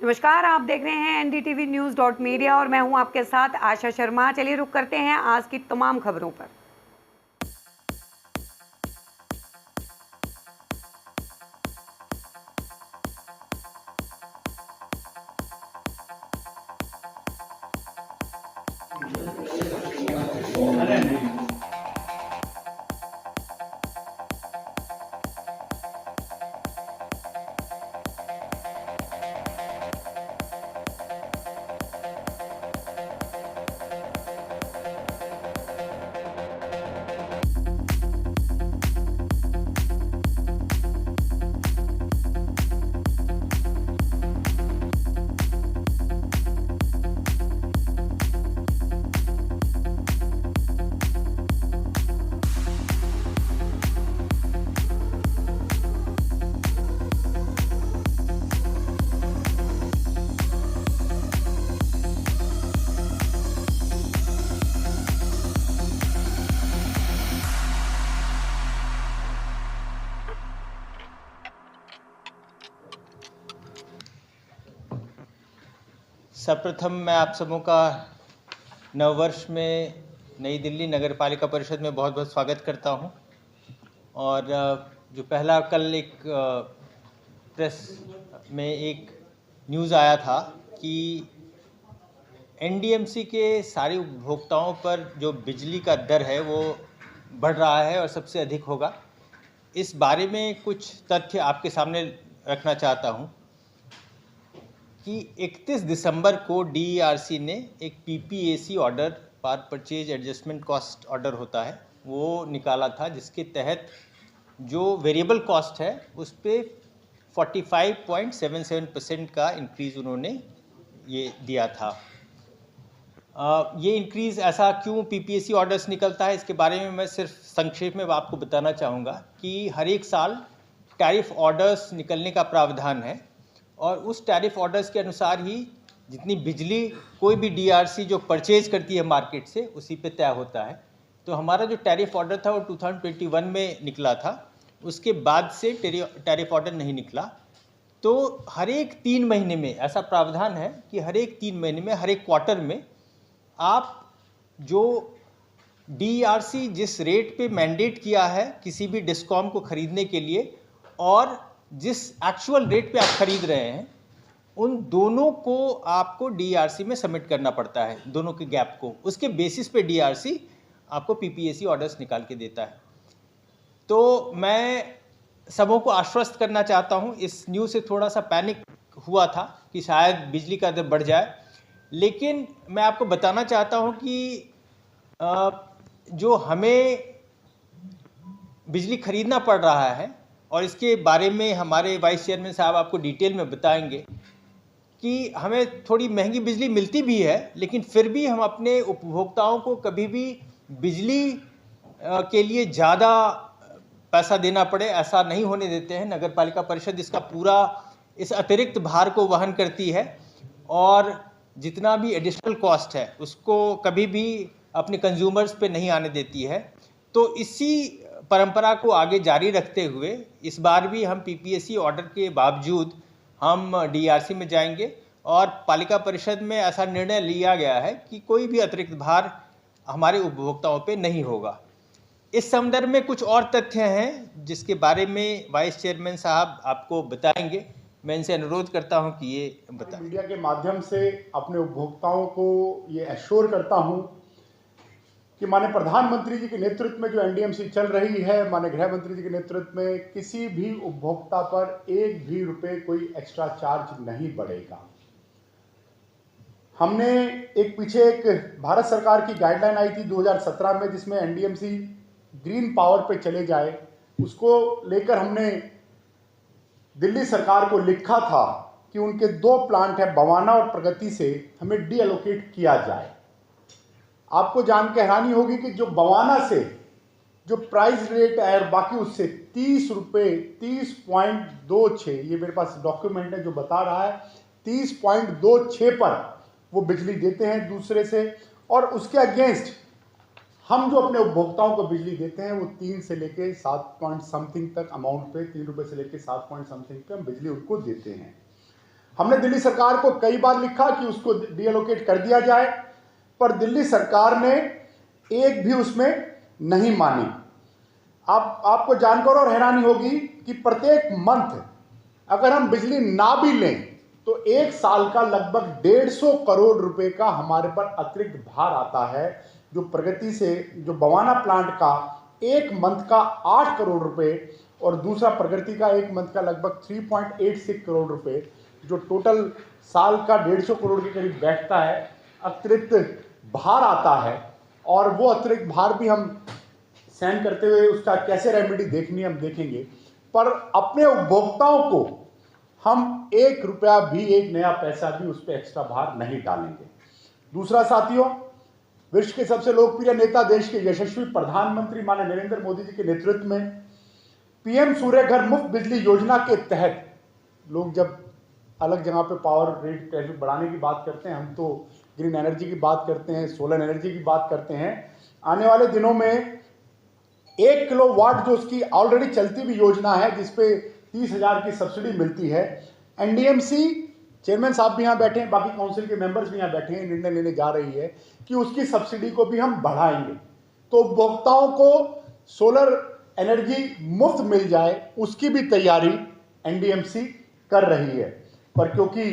नमस्कार, आप देख रहे हैं NDTV News.media और मैं हूं आपके साथ आशा शर्मा। चलिए रुक करते हैं आज की तमाम खबरों पर। सर्वप्रथम मैं आप सबों का नववर्ष में नई दिल्ली नगर पालिका परिषद में बहुत बहुत स्वागत करता हूं। और जो पहला कल एक प्रेस में एक न्यूज़ आया था कि एनडीएमसी के सारे उपभोक्ताओं पर जो बिजली का दर है वो बढ़ रहा है और सबसे अधिक होगा। इस बारे में कुछ तथ्य आपके सामने रखना चाहता हूं कि 31 दिसंबर को डीईआरसी ने एक PPAC order, power purchase adjustment cost order होता है, वो निकाला था, जिसके तहत जो वेरिएबल कॉस्ट है उस पर 45.77% का इंक्रीज़ उन्होंने ये दिया था। ये इंक्रीज़ ऐसा क्यों पीपीएसी ऑर्डर्स निकलता है, इसके बारे में मैं सिर्फ संक्षेप में आपको बताना चाहूँगा कि हर एक साल टैरिफ ऑर्डर्स निकलने का प्रावधान है और उस टैरिफ ऑर्डर्स के अनुसार ही जितनी बिजली कोई भी डीआरसी जो परचेज करती है मार्केट से उसी पे तय होता है। तो हमारा जो टैरिफ ऑर्डर था वो 2021 में निकला था, उसके बाद से टैरिफ ऑर्डर नहीं निकला। तो हर एक 3 महीने में ऐसा प्रावधान है कि हर एक 3 महीने में, हर एक क्वार्टर में आप जो डीआरसी जिस रेट पे मैंडेट किया है किसी भी डिस्कॉम को खरीदने के लिए और जिस एक्चुअल रेट पे आप खरीद रहे हैं, उन दोनों को आपको डीआरसी में सबमिट करना पड़ता है, दोनों के गैप को। उसके बेसिस पे डीआरसी आपको पीपीएसी ऑर्डर्स निकाल के देता है। तो मैं सबों को आश्वस्त करना चाहता हूं, इस न्यूज़ से थोड़ा सा पैनिक हुआ था कि शायद बिजली का दर बढ़ जाए, लेकिन मैं आपको बताना चाहता हूं कि जो हमें बिजली खरीदना पड़ रहा है और इसके बारे में हमारे वाइस चेयरमैन साहब आपको डिटेल में बताएंगे कि हमें थोड़ी महंगी बिजली मिलती भी है, लेकिन फिर भी हम अपने उपभोक्ताओं को कभी भी बिजली के लिए ज़्यादा पैसा देना पड़े ऐसा नहीं होने देते हैं। नगर पालिका परिषद इसका पूरा इस अतिरिक्त भार को वहन करती है और जितना भी एडिशनल कॉस्ट है उसको कभी भी अपने कंज्यूमर्स पे नहीं आने देती है। तो इसी परंपरा को आगे जारी रखते हुए इस बार भी हम पीपीएसी ऑर्डर के बावजूद हम डीआरसी में जाएंगे और पालिका परिषद में ऐसा निर्णय लिया गया है कि कोई भी अतिरिक्त भार हमारे उपभोक्ताओं पे नहीं होगा। इस संदर्भ में कुछ और तथ्य हैं जिसके बारे में वाइस चेयरमैन साहब आपको बताएंगे। मैं इनसे अनुरोध करता हूं कि ये बताएं। मीडिया के माध्यम से अपने उपभोक्ताओं को ये एश्योर करता हूं कि माननीय प्रधानमंत्री जी के नेतृत्व में जो एनडीएमसी चल रही है, माननीय गृह मंत्री जी के नेतृत्व में किसी भी उपभोक्ता पर एक भी रुपए कोई एक्स्ट्रा चार्ज नहीं बढ़ेगा। हमने पीछे एक भारत सरकार की गाइडलाइन आई थी 2017 में, जिसमें एनडीएमसी ग्रीन पावर पे चले जाए, उसको लेकर हमने दिल्ली सरकार को लिखा था कि उनके 2 प्लांट है बवाना और प्रगति से हमें डी एलोकेट किया जाए। आपको जान के हैरानी होगी कि जो बवाना से जो प्राइस रेट है और बाकी उससे 30 रुपये 30.26, ये मेरे पास डॉक्यूमेंट है जो बता रहा है 30.26 पर वो बिजली देते हैं दूसरे से, और उसके अगेंस्ट हम जो अपने उपभोक्ताओं को बिजली देते हैं वो 3 से लेके 7 पॉइंट समथिंग तक अमाउंट पे, 3 रुपये से लेके 7 पॉइंट समथिंग पे हम बिजली उनको देते हैं। हमने दिल्ली सरकार को कई बार लिखा कि उसको डीएलोकेट कर दिया जाए, पर दिल्ली सरकार ने एक भी उसमें नहीं मानी। आपको जानकर और हैरानी होगी कि प्रत्येक मंथ अगर हम बिजली ना भी लें तो एक साल का लगभग 150 करोड़ रुपए का हमारे पर अतिरिक्त भार आता है, जो प्रगति से जो बवाना प्लांट का एक मंथ का 8 करोड़ रुपए और दूसरा प्रगति का एक मंथ का लगभग 3.86 करोड़ रुपए, जो टोटल साल का 150 करोड़ के करीब बैठता है, अतिरिक्त भार आता है। और वो अतिरिक्त भार भी हम सहन करते हुए उसका कैसे रेमेडी देखनी हम देखेंगे, पर अपने उपभोक्ताओं को हम 1 रुपया भी, एक नया पैसा भी उस पर एक्स्ट्रा भार नहीं डालेंगे। दूसरा साथियों, विश्व के सबसे लोकप्रिय नेता, देश के यशस्वी प्रधानमंत्री माननीय नरेंद्र मोदी जी के नेतृत्व में पीएम सूर्य घर मुफ्त बिजली योजना के तहत लोग जब अलग जगह पे पावर रेट कैसे बढ़ाने की बात करते हैं, हम तो ग्रीन एनर्जी की बात करते हैं, सोलर एनर्जी की बात करते हैं। आने वाले दिनों में 1 किलोवाट जो उसकी ऑलरेडी चलती हुई योजना है, जिसपे 30,000 की सब्सिडी मिलती है, एनडीएमसी चेयरमैन साहब भी यहाँ बैठे हैं, बाकी काउंसिल के मेंबर्स भी यहाँ बैठे हैं, निर्णय लेने जा रही है कि उसकी सब्सिडी को भी हम बढ़ाएंगे, तो उपभोक्ताओं को सोलर एनर्जी मुफ्त मिल जाए, उसकी भी तैयारी एनडीएमसी कर रही है। पर क्योंकि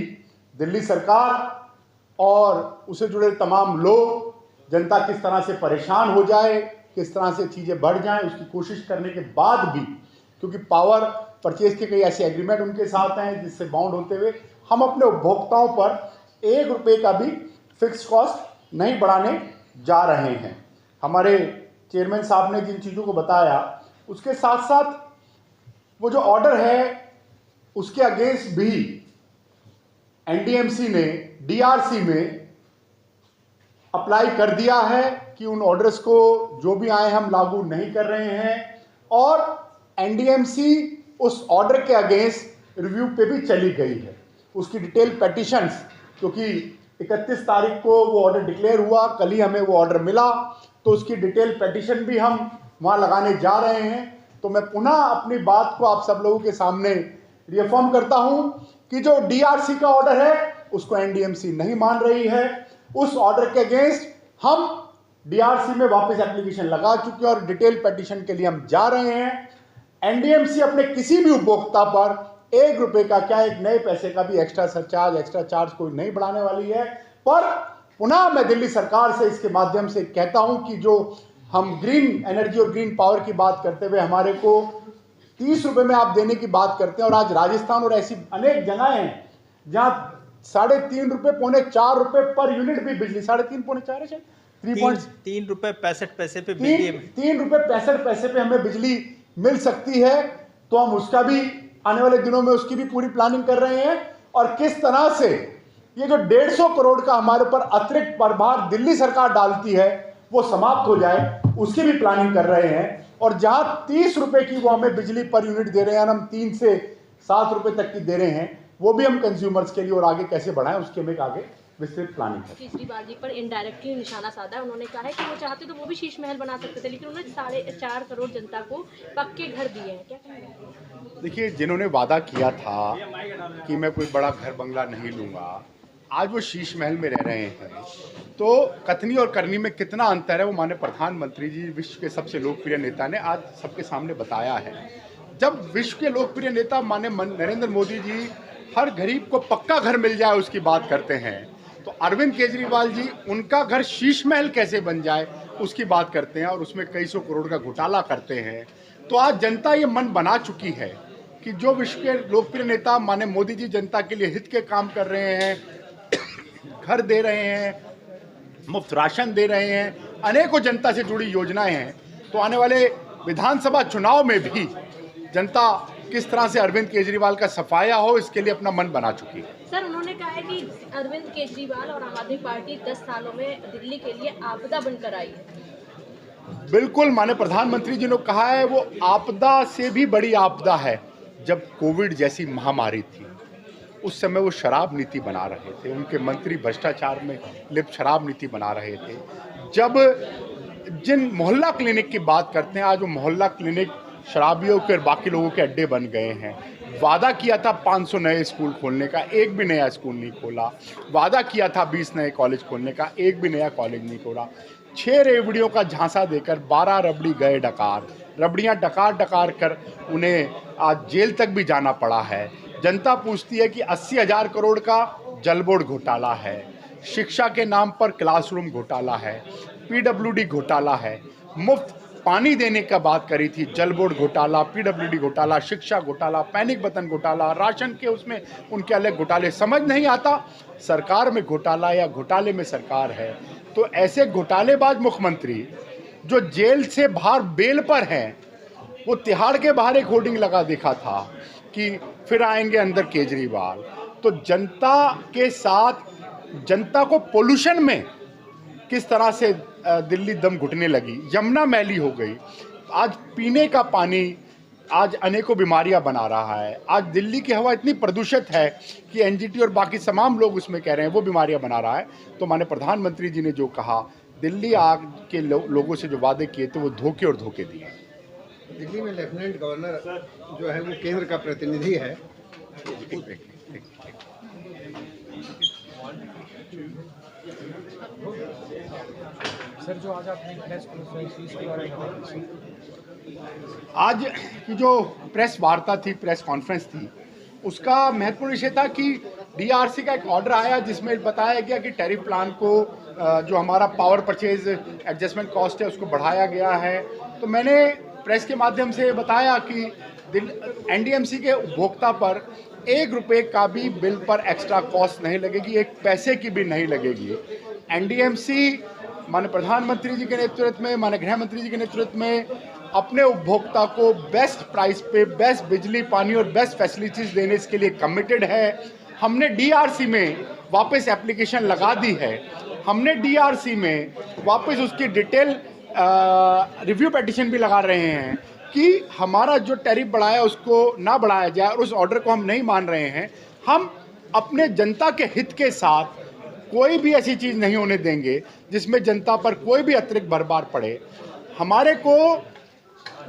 दिल्ली सरकार और उसे जुड़े तमाम लोग, जनता किस तरह से परेशान हो जाए, किस तरह से चीज़ें बढ़ जाएं, उसकी कोशिश करने के बाद भी, क्योंकि पावर परचेज के कई ऐसे एग्रीमेंट उनके साथ हैं जिससे बाउंड होते हुए हम अपने उपभोक्ताओं पर 1 रुपये का भी फिक्स कॉस्ट नहीं बढ़ाने जा रहे हैं। हमारे चेयरमैन साहब ने जिन चीज़ों को बताया, उसके साथ साथ वो जो ऑर्डर है उसके अगेंस्ट भी एनडीएमसी ने डीआरसी में अप्लाई कर दिया है कि उन ऑर्डर्स को जो भी आए हम लागू नहीं कर रहे हैं, और एनडीएमसी उस ऑर्डर के अगेंस्ट रिव्यू पे भी चली गई है। उसकी डिटेल पेटिशंस, क्योंकि 31 तारीख को वो ऑर्डर डिक्लेयर हुआ, कल ही हमें वो ऑर्डर मिला, तो उसकी डिटेल पेटिशन भी हम वहाँ लगाने जा रहे हैं। तो मैं पुनः अपनी बात को आप सब लोगों के सामने रिअफर्म करता हूँ कि जो डीआरसी का ऑर्डर है उसको एनडीएमसी नहीं मान रही है। उस ऑर्डर के अगेंस्ट हम डीआरसी में वापस एप्लीकेशन लगा चुके हैं और डिटेल पेटिशन के लिए हम जा रहे हैं। एनडीएमसी अपने किसी भी उपभोक्ता पर 1 रुपये का क्या, एक नए पैसे का भी एक्स्ट्रा सरचार्ज, एक्स्ट्रा चार्ज कोई नहीं बढ़ाने वाली है। पर पुनः मैं दिल्ली सरकार से इसके माध्यम से कहता हूं कि जो हम ग्रीन एनर्जी और ग्रीन पावर की बात करते हुए हमारे को 30 रुपये में आप देने की बात करते हैं, और आज राजस्थान और ऐसी अनेक जगह हैं जहां 3.5 रुपये, 3.25 रुपये पर यूनिट भी बिजली, 3.5 पौने 4 है, 3 रुपये 65 पैसे पे बिजली, 3 रुपये 65 पैसे पे हमें बिजली मिल सकती है। तो हम उसका भी आने वाले दिनों में उसकी भी पूरी प्लानिंग कर रहे हैं, और किस तरह से ये जो 150 करोड़ का हमारे ऊपर अतिरिक्त प्रभार दिल्ली सरकार डालती है वो समाप्त हो जाए, उसकी भी प्लानिंग कर रहे हैं। और जहां 30 रुपए की वो हमें बिजली पर यूनिट दे रहे हैं, हम 3 से 7 रुपए तक की दे रहे हैं, वो भी हम कंज्यूमर्स के लिए और आगे कैसे बढ़ाएं उसके में आगे विस्तृत प्लानिंग है। केजरीवाल जी पर इनडायरेक्टली निशाना साधा है। उन्होंने कहा है कि वो चाहते तो वो भी शीश महल बना सकते थे, लेकिन उन्होंने 4.5 करोड़ जनता को पक्के घर दिए हैं। क्या कहेंगे? देखिए, जिन्होंने वादा किया था कि मैं कोई बड़ा घर बंगला नहीं लूंगा, आज वो शीश महल में रह रहे हैं। तो कथनी और करनी में कितना अंतर है वो माननीय प्रधानमंत्री जी, विश्व के सबसे लोकप्रिय नेता, ने आज सबके सामने बताया है। जब विश्व के लोकप्रिय नेता माननीय नरेंद्र मोदी जी हर गरीब को पक्का घर मिल जाए उसकी बात करते हैं, तो अरविंद केजरीवाल जी उनका घर शीश महल कैसे बन जाए उसकी बात करते हैं, और उसमें कई सौ करोड़ का घोटाला करते हैं। तो आज जनता ये मन बना चुकी है कि जो विश्व के लोकप्रिय नेता माननीय मोदी जी जनता के लिए हित के काम कर रहे हैं, घर दे रहे हैं, मुफ्त राशन दे रहे हैं, अनेकों जनता से जुड़ी योजनाएं हैं, तो आने वाले विधानसभा चुनाव में भी जनता किस तरह से अरविंद केजरीवाल का सफाया हो इसके लिए अपना मन बना चुकी है। सर, उन्होंने कहा है कि अरविंद केजरीवाल और आम आदमी पार्टी 10 सालों में दिल्ली के लिए आपदा बनकर आई है। बिल्कुल, माननीय प्रधानमंत्री जी ने कहा है वो आपदा से भी बड़ी आपदा है। जब कोविड जैसी महामारी थी उस समय वो शराब नीति बना रहे थे, उनके मंत्री भ्रष्टाचार में लिप्त शराब नीति बना रहे थे। जब जिन मोहल्ला क्लिनिक की बात करते हैं, आज वो मोहल्ला क्लिनिक शराबियों के और बाकी लोगों के अड्डे बन गए हैं। वादा किया था 500 नए स्कूल खोलने का, एक भी नया स्कूल नहीं खोला। वादा किया था 20 नए कॉलेज खोलने का, एक भी नया कॉलेज नहीं खोला। 6 रेवड़ियों का झांसा देकर 12 रबड़ी गए डकार। रबड़ियां डकार डकार कर उन्हें आज जेल तक भी जाना पड़ा है। जनता पूछती है कि 80,000 करोड़ का जल बोर्ड घोटाला है, शिक्षा के नाम पर क्लासरूम घोटाला है, पीडब्ल्यूडी घोटाला है, मुफ्त पानी देने का बात करी थी, जल बोर्ड घोटाला, पीडब्ल्यूडी घोटाला, शिक्षा घोटाला, पैनिक बटन घोटाला, राशन के उसमें उनके अलग घोटाले। समझ नहीं आता सरकार में घोटाला या घोटाले में सरकार है। तो ऐसे घोटालेबाज मुख्यमंत्री जो जेल से बाहर बेल पर हैं, वो तिहाड़ के बाहर एक होर्डिंग लगा देखा था कि फिर आएंगे अंदर केजरीवाल। तो जनता के साथ, जनता को पोल्यूशन में किस तरह से दिल्ली दम घुटने लगी, यमुना मैली हो गई। आज पीने का पानी आज अनेकों बीमारियां बना रहा है। आज दिल्ली की हवा इतनी प्रदूषित है कि एनजीटी और बाकी तमाम लोग उसमें कह रहे हैं वो बीमारियां बना रहा है। तो माननीय प्रधानमंत्री जी ने जो कहा, दिल्ली आग के लोगों से जो वादे किए थे वो धोखे और धोखे दिए। दिल्ली में लेफ्टिनेंट गवर्नर जो है वो केंद्र का प्रतिनिधि है। सर, जो आज आपने प्रेस कॉन्फ्रेंस के बारे में, आज की जो प्रेस वार्ता थी, प्रेस कॉन्फ्रेंस थी, उसका महत्वपूर्ण विषय था कि डीआरसी का एक ऑर्डर आया जिसमें बताया गया कि टैरिफ प्लान को जो हमारा पावर परचेज एडजस्टमेंट कॉस्ट है उसको बढ़ाया गया है। तो मैंने प्रेस के माध्यम से बताया कि एनडीएमसी के उपभोक्ता पर 1 रुपये का भी बिल पर एक्स्ट्रा कॉस्ट नहीं लगेगी, 1 पैसे की भी नहीं लगेगी। एनडीएमसी माननीय प्रधानमंत्री जी के नेतृत्व में, माननीय गृह मंत्री जी के नेतृत्व में अपने उपभोक्ता को बेस्ट प्राइस पे बेस्ट बिजली, पानी और बेस्ट फैसिलिटीज देने के लिए कमिटेड है। हमने डीआरसी में वापस एप्लीकेशन लगा दी है। हमने डीआरसी में वापस उसकी डिटेल रिव्यू पिटीशन भी लगा रहे हैं कि हमारा जो टैरिफ बढ़ाया उसको ना बढ़ाया जाए, और उस ऑर्डर को हम नहीं मान रहे हैं। हम अपने जनता के हित के साथ कोई भी ऐसी चीज़ नहीं होने देंगे जिसमें जनता पर कोई भी अतिरिक्त बर्बाद पड़े। हमारे को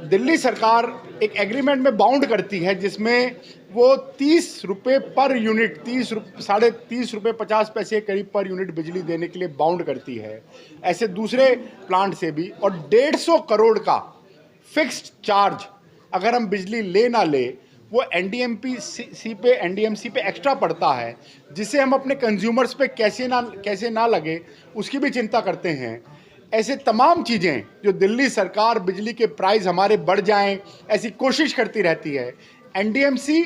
दिल्ली सरकार एक एग्रीमेंट में बाउंड करती है जिसमें वो 30 रुपये पर यूनिट, 30 रुपये 50 पैसे करीब पर यूनिट बिजली देने के लिए बाउंड करती है। ऐसे दूसरे प्लांट से भी, और 150 करोड़ का फिक्स्ड चार्ज अगर हम बिजली ले ना ले वो एनडीएमसी पे एक्स्ट्रा पड़ता है, जिसे हम अपने कंज्यूमर्स पे कैसे ना लगे उसकी भी चिंता करते हैं। ऐसे तमाम चीज़ें जो दिल्ली सरकार, बिजली के प्राइस हमारे बढ़ जाएं, ऐसी कोशिश करती रहती है। एनडीएमसी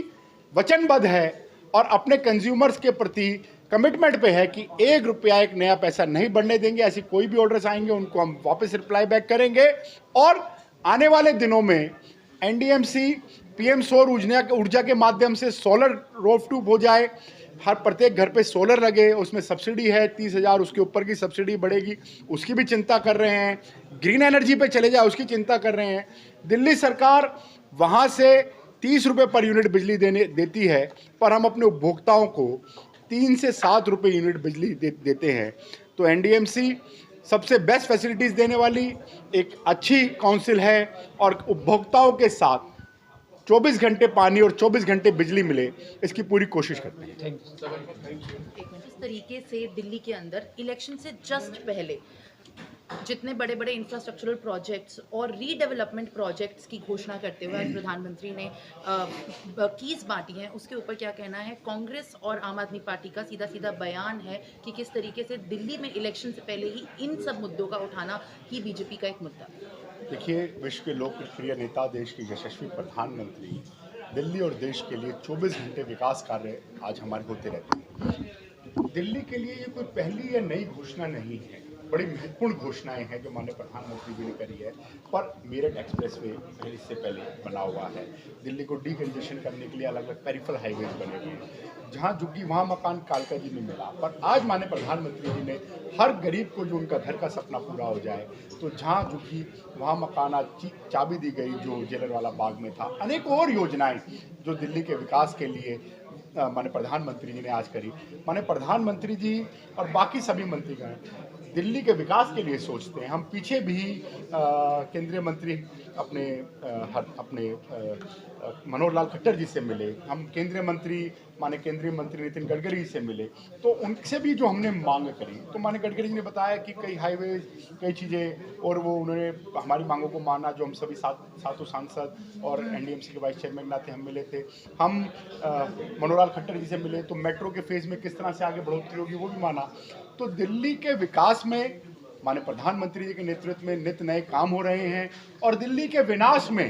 वचनबद्ध है और अपने कंज्यूमर्स के प्रति कमिटमेंट पे है कि 1 रुपया 1 नया पैसा नहीं बढ़ने देंगे। ऐसी कोई भी ऑर्डर्स आएंगे उनको हम वापस रिप्लाई बैक करेंगे। और आने वाले दिनों में एनडीएमसी पीएम सौर ऊर्जा के माध्यम से सोलर रूफटॉप हो जाए, हर प्रत्येक घर पे सोलर लगे, उसमें सब्सिडी है 30,000, उसके ऊपर की सब्सिडी बढ़ेगी, उसकी भी चिंता कर रहे हैं। ग्रीन एनर्जी पे चले जाए उसकी चिंता कर रहे हैं। दिल्ली सरकार वहाँ से 30 रुपये पर यूनिट बिजली देती है, पर हम अपने उपभोक्ताओं को 3 से 7 रुपये यूनिट बिजली देते हैं। तो एनडीएमसी सबसे बेस्ट फैसिलिटीज़ देने वाली एक अच्छी काउंसिल है, और उपभोक्ताओं के साथ 24 घंटे पानी और 24 घंटे बिजली मिले, इसकी पूरी कोशिश करते हैं। इस तरीके से दिल्ली के अंदर इलेक्शन से जस्ट पहले जितने बड़े बड़े इंफ्रास्ट्रक्चरल प्रोजेक्ट्स और रीडेवलपमेंट प्रोजेक्ट्स की घोषणा करते हुए आज प्रधानमंत्री ने कीज बांटी हैं, उसके ऊपर क्या कहना है? कांग्रेस और आम आदमी पार्टी का सीधा सीधा बयान है कि किस तरीके से दिल्ली में इलेक्शन से पहले ही इन सब मुद्दों का उठाना ही बीजेपी का एक मुद्दा। देखिए, विश्व के लोकप्रिय नेता, देश के यशस्वी प्रधानमंत्री दिल्ली और देश के लिए 24 घंटे विकास कार्य आज हमारे होते रहते हैं। दिल्ली के लिए ये कोई पहली या नई घोषणा नहीं है, बड़ी महत्वपूर्ण घोषणाएं हैं जो माननीय प्रधानमंत्री जी ने करी है। पर मेरठ एक्सप्रेसवे इससे पहले बना हुआ है। दिल्ली को डीकंजेशन करने के लिए अलग अलग पेरिफेरल हाईवेज बने हुए हैं, जहाँ झुग्गी वहाँ मकान कालका जी में मिला। पर आज माननीय प्रधानमंत्री जी ने हर गरीब को जो उनका घर का सपना पूरा हो जाए, तो जहाँ झुग्गी वहाँ मकान आज चाबी दी गई जो जेलरवाला बाग में था। अनेक और योजनाएं जो दिल्ली के विकास के लिए माननीय प्रधानमंत्री जी ने आज करी। माननीय प्रधानमंत्री जी और बाकी सभी मंत्रीगण दिल्ली के विकास के लिए सोचते हैं। हम पीछे भी केंद्रीय मंत्री अपने मनोहर लाल खट्टर जी से मिले, हम केंद्रीय मंत्री नितिन गडकरी से मिले, तो उनसे भी जो हमने मांग करी, तो माननीय गडकरी जी ने बताया कि कई हाईवेज, कई चीज़ें, और वो उन्होंने हमारी मांगों को माना। जो हम सभी सातों सांसद और एनडीएमसी के वाइस चेयरमैन नाते हम मिले थे। हम मनोहर लाल खट्टर जी से मिले तो मेट्रो के फेज़ में किस तरह से आगे बढ़ोतरी होगी वो भी माना। तो दिल्ली के विकास में माननीय प्रधानमंत्री जी के नेतृत्व में नित नए काम हो रहे हैं, और दिल्ली के विनाश में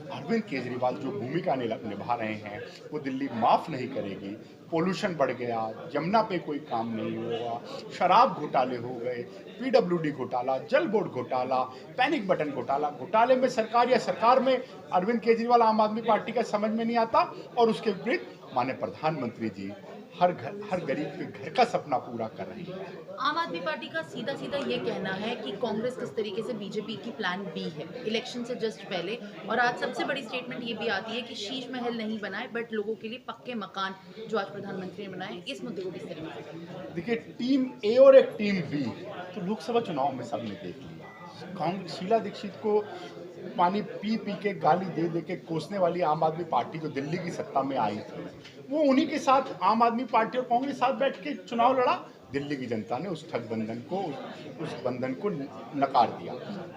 अरविंद केजरीवाल जो भूमिका निभा रहे हैं वो दिल्ली माफ़ नहीं करेगी। पोल्यूशन बढ़ गया, जमुना पे कोई काम नहीं होगा, शराब घोटाले हो गए, पीडब्ल्यूडी घोटाला, जल बोर्ड घोटाला, पैनिक बटन घोटाले में सरकार में अरविंद केजरीवाल आम आदमी पार्टी का समझ में नहीं आता, और उसके विपरीत माननीय प्रधानमंत्री जी हर गरीब के घर का सपना पूरा कर रही है। आम आदमी पार्टी का सीधा ये कहना है कि कांग्रेस किस तरीके से बीजेपी की प्लान बी है इलेक्शन से जस्ट पहले, और आज सबसे बड़ी स्टेटमेंट ये भी आती है कि शीश महल नहीं बनाए बट लोगों के लिए पक्के मकान जो आज प्रधानमंत्री ने बनाए। इस मुद्दे को किस तरीके से देखिए, टीम ए और एक टीम बी तो लोकसभा चुनाव में सबने देख लिया। कांग्रेस शीला दीक्षित को पानी पी के गाली दे के कोसने वाली आम आदमी पार्टी जो दिल्ली की सत्ता में आई थी, वो उन्हीं के साथ आम आदमी पार्टी और कांग्रेस साथ बैठ के चुनाव लड़ा। दिल्ली की जनता ने उस बंधन को नकार दिया।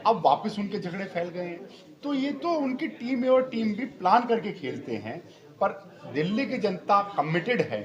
अब वापस उनके झगड़े फैल गए हैं। तो ये तो उनकी टीम ए और टीम बी प्लान करके खेलते हैं, पर दिल्ली की जनता कमिटेड है।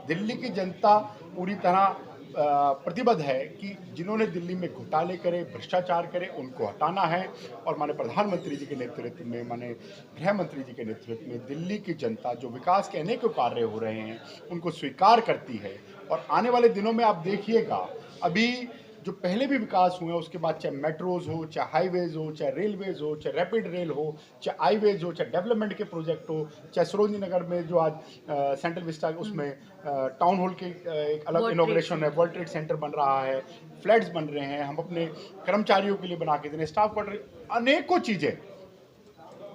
दिल्ली की जनता पूरी तरह प्रतिबद्ध है कि जिन्होंने दिल्ली में घोटाले करे, भ्रष्टाचार करे, उनको हटाना है। और माननीय प्रधानमंत्री जी के नेतृत्व में, माननीय गृह मंत्री जी के नेतृत्व में दिल्ली की जनता जो विकास के अनेकों कार्य हो रहे हैं उनको स्वीकार करती है। और आने वाले दिनों में आप देखिएगा, अभी जो पहले भी विकास हुए हैं उसके बाद, चाहे मेट्रोज हो, चाहे हाईवेज हो, चाहे रेलवेज हो, चाहे रैपिड रेल हो, चाहे हाईवेज हो, चाहे डेवलपमेंट के प्रोजेक्ट हो, चाहे सरोजनी नगर में जो आज सेंट्रल विस्टा उसमें टाउन हॉल के एक अलग इनॉग्रेशन है, वर्ल्ड ट्रेड सेंटर बन रहा है, फ्लैट्स बन रहे हैं, हम अपने कर्मचारियों के लिए बना के दे रहे हैं, स्टाफ क्वार्टर, अनेकों चीज़ें।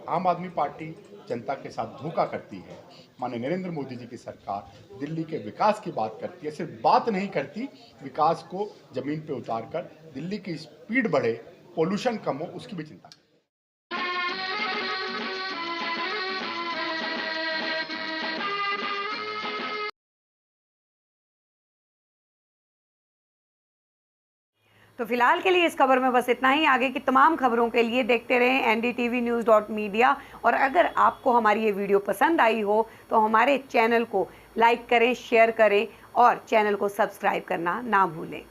आम आदमी पार्टी जनता के साथ धोखा करती है। माननीय नरेंद्र मोदी जी की सरकार दिल्ली के विकास की बात करती है, सिर्फ बात नहीं करती, विकास को जमीन पे उतार कर दिल्ली की स्पीड बढ़े, पोल्यूशन कम हो, उसकी भी चिंता करती है। तो फिलहाल के लिए इस खबर में बस इतना ही। आगे की तमाम खबरों के लिए देखते रहें ndtvnews.media। और अगर आपको हमारी ये वीडियो पसंद आई हो तो हमारे चैनल को लाइक करें, शेयर करें और चैनल को सब्सक्राइब करना ना भूलें।